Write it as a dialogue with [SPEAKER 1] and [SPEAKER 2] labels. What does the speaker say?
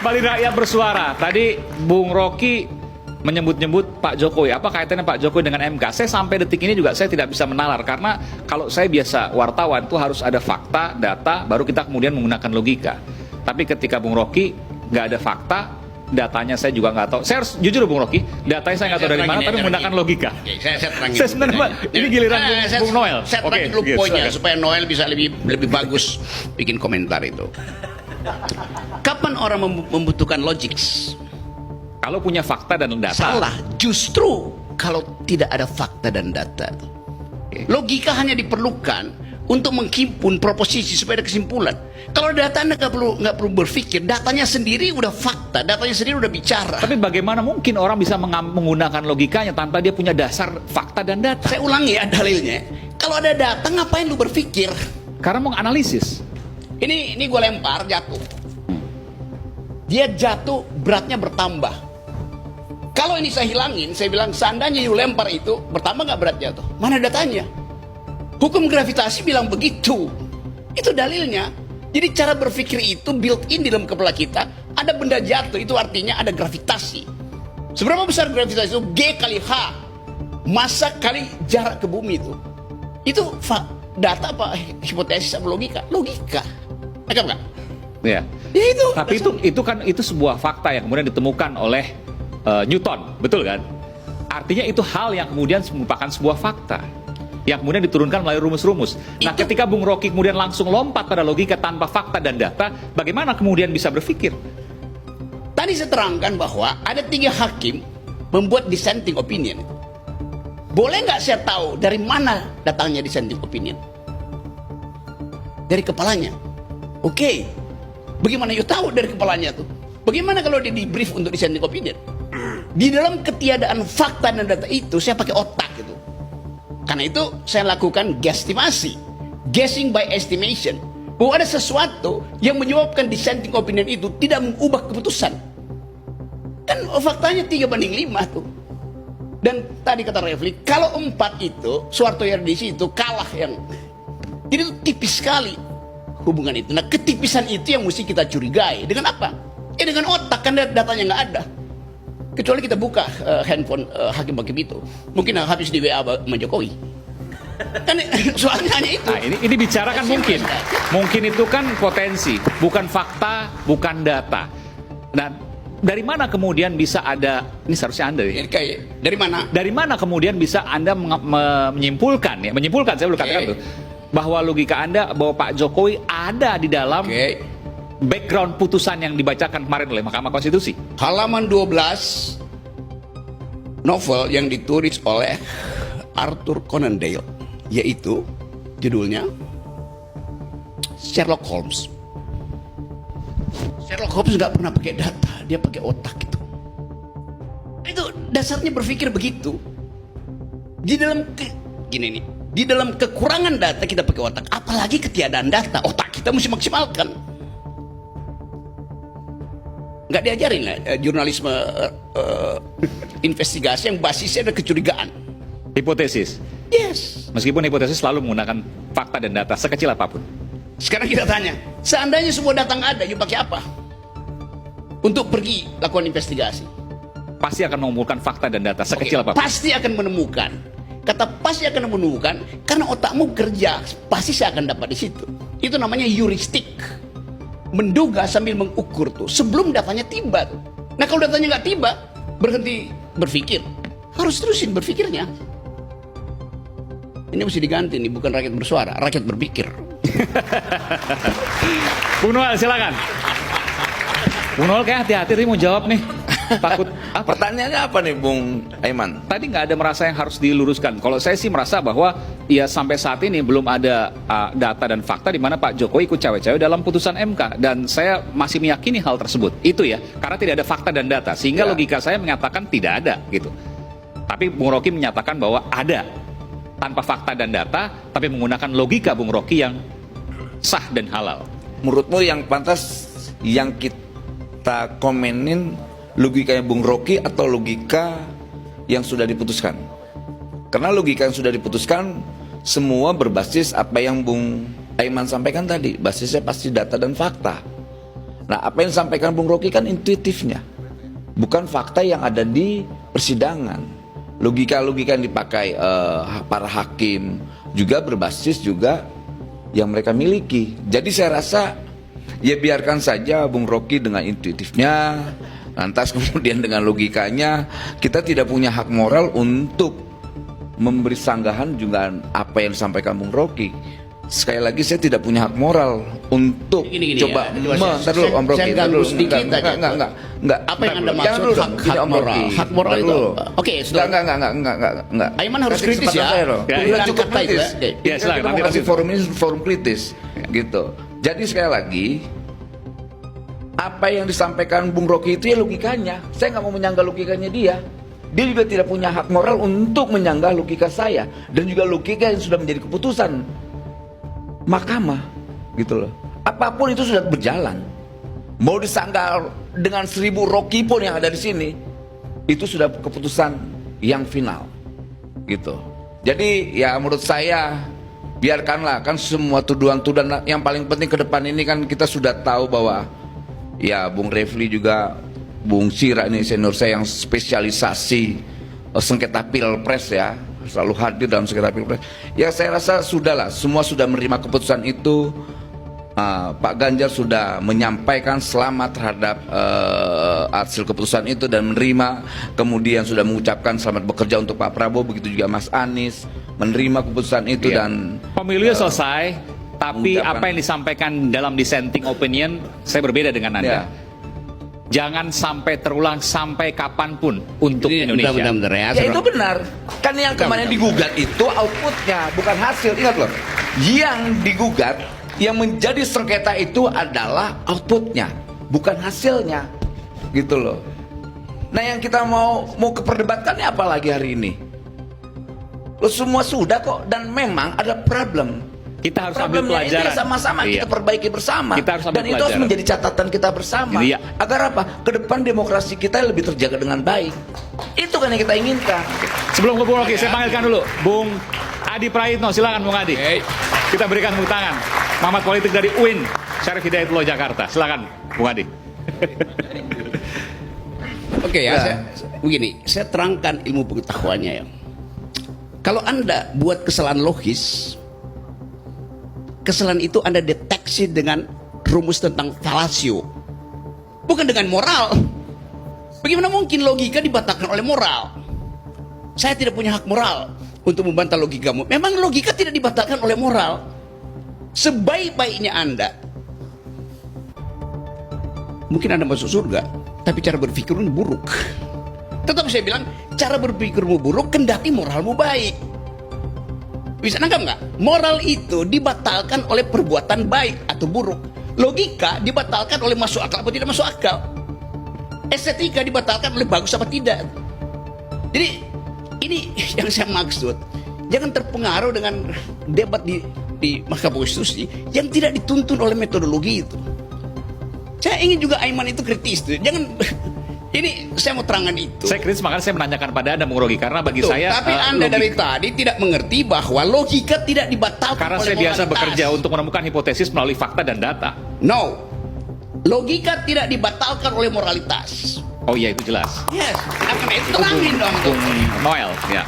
[SPEAKER 1] Kembali rakyat bersuara. Tadi Bung Rocky menyebut-nyebut Pak Jokowi. Apa kaitannya Pak Jokowi dengan MK? Saya sampai detik ini juga saya tidak bisa menalar. Karena kalau saya biasa wartawan itu harus ada fakta, data, baru kita kemudian menggunakan logika. Tapi ketika Bung Rocky nggak ada fakta, datanya saya juga nggak tahu. Saya harus jujur Bung Rocky, datanya saya nggak tahu dari mana, tapi menggunakan logika.
[SPEAKER 2] Oke, saya terangin.
[SPEAKER 1] Saya sebenarnya Pak, ini giliran Bung Noel.
[SPEAKER 2] Saya terangin dulu
[SPEAKER 1] gitu,
[SPEAKER 2] poinnya
[SPEAKER 1] silakan.
[SPEAKER 2] supaya Noel bisa lebih bagus bikin komentar itu. Kapan orang membutuhkan logik?
[SPEAKER 1] Kalau punya fakta dan data.
[SPEAKER 2] Salah, justru kalau tidak ada fakta dan data. Logika hanya diperlukan untuk menghimpun proposisi supaya ada kesimpulan. Kalau data Anda nggak perlu berpikir, datanya sendiri udah fakta, datanya sendiri udah bicara.
[SPEAKER 1] Tapi bagaimana mungkin orang bisa menggunakan logikanya tanpa dia punya dasar fakta dan data?
[SPEAKER 2] Saya ulangi ya dalilnya. Kalau ada data ngapain lu berpikir?
[SPEAKER 1] Karena mau analisis.
[SPEAKER 2] Ini gue lempar jatuh. Dia jatuh beratnya bertambah. Kalau ini saya hilangin, saya bilang seandainya you lempar itu bertambah nggak berat jatuh? Mana datanya? Hukum gravitasi bilang begitu. Itu dalilnya. Jadi cara berpikir itu built in di dalam kepala kita. Ada benda jatuh, itu artinya ada gravitasi. Seberapa besar gravitasi itu? G kali H. Massa kali jarak ke bumi itu. Itu data apa? Hipotesis apa logika? Logika. Agak nggak?
[SPEAKER 1] Ya.
[SPEAKER 2] Ya itu.
[SPEAKER 1] Tapi itu sebuah fakta yang kemudian ditemukan oleh Newton, betul kan? Artinya itu hal yang kemudian merupakan sebuah fakta yang kemudian diturunkan melalui rumus-rumus. Nah, ketika Bung Rocky kemudian langsung lompat pada logika tanpa fakta dan data, bagaimana kemudian bisa berpikir?
[SPEAKER 2] Tadi saya terangkan bahwa ada 3 hakim membuat dissenting opinion. Boleh nggak saya tahu dari mana datangnya dissenting opinion? Dari kepalanya. Oke. Bagaimana you tahu dari kepalanya tuh? Bagaimana kalau dia di brief untuk dissenting opinion? Di dalam ketiadaan fakta dan data itu saya pakai otak gitu. Karena itu saya lakukan guesstimasi, guessing by estimation, bahwa ada sesuatu yang menyebabkan dissenting opinion itu tidak mengubah keputusan. Kan faktanya 3/5 tuh. Dan tadi kata Refli, kalau 4 itu Soeharto Yardisi itu kalah yang, jadi itu tipis sekali hubungan itu. Nah, ketipisan itu yang mesti kita curigai. Dengan apa? Ya dengan otak, kan datanya nggak ada. Kecuali kita buka handphone hakim-hakim itu, mungkin habis di WA sama Jokowi. Kan soalnya hanya itu.
[SPEAKER 1] Nah, ini bicara kan mungkin itu kan potensi, bukan fakta, bukan data. Nah, dari mana kemudian bisa ada, ini seharusnya Anda ya?
[SPEAKER 2] Dari mana?
[SPEAKER 1] Dari mana kemudian bisa Anda menyimpulkan, saya belum katakan itu, bahwa logika Anda bahwa Pak Jokowi ada di dalam background putusan yang dibacakan kemarin oleh Mahkamah Konstitusi?
[SPEAKER 2] Halaman 12 novel yang ditulis oleh Arthur Conan Doyle, yaitu judulnya Sherlock Holmes. Sherlock Holmes nggak pernah pakai data, dia pakai otak itu. Itu dasarnya berpikir begitu. Di dalam gini nih, di dalam kekurangan data kita pakai otak, apalagi ketiadaan data, otak kita mesti maksimalkan. Nggak diajarin lah jurnalisme investigasi yang basisnya ada kecurigaan.
[SPEAKER 1] Hipotesis.
[SPEAKER 2] Yes.
[SPEAKER 1] Meskipun hipotesis selalu menggunakan fakta dan data sekecil apapun.
[SPEAKER 2] Sekarang kita tanya, seandainya semua data nggak ada, you pakai apa untuk pergi lakukan investigasi?
[SPEAKER 1] Pasti akan mengumpulkan fakta dan data sekecil apapun.
[SPEAKER 2] Pasti akan menemukan. Kata pasti akan menemukan karena otakmu kerja, pasti saya akan dapat di situ. Itu namanya heuristik. Menduga sambil mengukur tuh sebelum datanya tiba tuh. Nah, kalau datanya nggak tiba, berhenti berpikir. Harus terusin berpikirnya. Ini mesti diganti nih, bukan rakyat bersuara, rakyat berpikir.
[SPEAKER 1] Bung Noel, silakan. Bung Noel kayak hati-hati nih mau jawab nih. Takut apa?
[SPEAKER 3] Pertanyaannya apa nih Bung Aiman?
[SPEAKER 1] Tadi nggak ada merasa yang harus diluruskan. Kalau saya sih merasa bahwa ya sampai saat ini belum ada data dan fakta di mana Pak Jokowi ikut cawe-cawe dalam putusan MK, dan saya masih meyakini hal tersebut. Itu ya, karena tidak ada fakta dan data, sehingga logika saya mengatakan tidak ada gitu. Tapi Bung Rocky menyatakan bahwa ada tanpa fakta dan data, tapi menggunakan logika Bung Rocky yang sah dan halal.
[SPEAKER 3] Menurutmu yang pantas yang kita komenin logikanya Bung Rocky atau logika yang sudah diputuskan? Karena logika yang sudah diputuskan semua berbasis apa yang Bung Aiman sampaikan tadi, basisnya pasti data dan fakta. Nah, apa yang disampaikan Bung Rocky kan intuitifnya, bukan fakta yang ada di persidangan. Logika-logika yang dipakai para hakim juga berbasis juga yang mereka miliki. Jadi saya rasa ya biarkan saja Bung Rocky dengan intuitifnya, lantas kemudian dengan logikanya. Kita tidak punya hak moral untuk memberi sanggahan juga apa yang disampaikan Bung Rocky. Sekali lagi saya tidak punya hak moral untuk
[SPEAKER 2] Gini,
[SPEAKER 3] coba
[SPEAKER 2] ya.
[SPEAKER 3] ntar dulu Om Rocky.
[SPEAKER 2] Saya
[SPEAKER 3] ntar
[SPEAKER 2] ganggu
[SPEAKER 3] dulu.
[SPEAKER 2] sedikit aja.
[SPEAKER 3] Enggak.
[SPEAKER 2] Apa yang Anda
[SPEAKER 3] Jangan
[SPEAKER 2] maksud
[SPEAKER 3] dulu,
[SPEAKER 2] hak
[SPEAKER 3] gini, Om
[SPEAKER 2] moral?
[SPEAKER 3] Rocky.
[SPEAKER 2] Hak moral
[SPEAKER 3] Ntar
[SPEAKER 2] itu.
[SPEAKER 3] dulu.
[SPEAKER 2] Oke, sudah.
[SPEAKER 3] Enggak.
[SPEAKER 2] Aiman harus
[SPEAKER 3] Kasih
[SPEAKER 2] kritis
[SPEAKER 3] kesempatan
[SPEAKER 2] ya.
[SPEAKER 3] saya loh.
[SPEAKER 1] Ya,
[SPEAKER 3] Udah
[SPEAKER 2] ya.
[SPEAKER 3] cukup
[SPEAKER 2] Kata itu
[SPEAKER 3] kritis.
[SPEAKER 2] ya. Oke.
[SPEAKER 1] Ya,
[SPEAKER 3] Kita
[SPEAKER 1] silakan,
[SPEAKER 3] mau
[SPEAKER 1] nanti
[SPEAKER 3] kasih
[SPEAKER 1] lanjut.
[SPEAKER 3] forum ini forum kritis gitu. Jadi sekali lagi apa yang disampaikan Bung Rocky itu ya logikanya. Saya nggak mau menyanggah logikanya dia. Dia juga tidak punya hak moral untuk menyanggah logika saya dan juga logika yang sudah menjadi keputusan mahkamah gitu loh. Apapun itu sudah berjalan. Mau disanggah dengan 1000 Rocky pun yang ada di sini, itu sudah keputusan yang final gitu. Jadi ya menurut saya biarkanlah, kan semua tuduhan-tuduhan. Yang paling penting ke depan ini kan kita sudah tahu bahwa ya Bung Refli juga, Bung Sira ini senior saya yang spesialisasi sengketa pilpres ya, selalu hadir dalam sengketa pilpres. Ya saya rasa sudahlah, semua sudah menerima keputusan itu. Pak Ganjar sudah menyampaikan selamat terhadap hasil keputusan itu dan menerima, kemudian sudah mengucapkan selamat bekerja untuk Pak Prabowo, begitu juga Mas Anies menerima keputusan itu.
[SPEAKER 1] Iya.
[SPEAKER 3] Dan
[SPEAKER 1] Pemilunya selesai, tapi
[SPEAKER 3] ungkapan-
[SPEAKER 1] apa yang disampaikan dalam dissenting opinion saya berbeda dengan Anda.
[SPEAKER 3] Ya.
[SPEAKER 1] Jangan sampai terulang sampai kapanpun untuk
[SPEAKER 2] Ini
[SPEAKER 1] Indonesia.
[SPEAKER 2] benar-benar ya.
[SPEAKER 3] Ya itu benar. Kan yang kemarin digugat itu outputnya, bukan hasil. Ingat loh, yang digugat, yang menjadi sengketa itu adalah outputnya, bukan hasilnya, gitu loh. Nah yang kita mau keperdebatkannya apa lagi hari ini? Lo semua sudah kok, dan memang ada problem.
[SPEAKER 1] Kita harus ambil
[SPEAKER 3] Problemnya
[SPEAKER 1] pelajaran.
[SPEAKER 3] ini sama-sama
[SPEAKER 1] Iya.
[SPEAKER 3] kita perbaiki bersama.
[SPEAKER 1] Kita harus ambil
[SPEAKER 3] Dan itu harus
[SPEAKER 1] pelajaran.
[SPEAKER 3] menjadi catatan kita bersama.
[SPEAKER 1] Iya.
[SPEAKER 3] Agar apa? Ke depan demokrasi kita lebih terjaga dengan baik. Itu kan yang kita inginkan.
[SPEAKER 1] Sebelum ke Bung Rocky, saya panggilkan dulu Bung Adi Praitno. Silakan Bung Adi. Kita berikan tepuk tangan. Pengamat politik dari UIN, Syarif Hidayatullah Jakarta. Silakan Bung Adi.
[SPEAKER 2] Oke ya, begini, saya terangkan ilmu pengetahuannya ya. Kalau Anda buat kesalahan logis, kesalahan itu Anda deteksi dengan rumus tentang falasio, bukan dengan moral. Bagaimana mungkin logika dibatalkan oleh moral? Saya tidak punya hak moral untuk membantah logikamu. Memang logika tidak dibatalkan oleh moral. Sebaik-baiknya Anda, mungkin Anda masuk surga, tapi cara berpikirmu buruk. Tetap saya bilang, cara berpikirmu buruk, kendati moralmu baik. Bisa nangkap nggak? Moral itu dibatalkan oleh perbuatan baik atau buruk. Logika dibatalkan oleh masuk akal atau tidak masuk akal. Estetika dibatalkan oleh bagus apa tidak. Jadi ini yang saya maksud. Jangan terpengaruh dengan debat di Mahkamah Konstitusi yang tidak dituntun oleh metodologi itu. Saya ingin juga Aiman itu kritis tuh. Jangan ini saya mau terangkan itu.
[SPEAKER 1] Saya kritis, makanya saya menanyakan pada Anda Bung Rocky, karena bagi
[SPEAKER 2] Betul,
[SPEAKER 1] saya
[SPEAKER 2] tapi Anda
[SPEAKER 1] logika-
[SPEAKER 2] dari tadi tidak mengerti bahwa logika tidak dibatalkan
[SPEAKER 1] karena
[SPEAKER 2] oleh
[SPEAKER 1] saya biasa
[SPEAKER 2] moralitas.
[SPEAKER 1] bekerja untuk menemukan hipotesis melalui fakta dan data.
[SPEAKER 2] No. Logika tidak dibatalkan oleh moralitas.
[SPEAKER 1] Oh iya, itu jelas.
[SPEAKER 2] Yes. Nah, karena itu terangin dong.
[SPEAKER 1] Bung Noel, ya.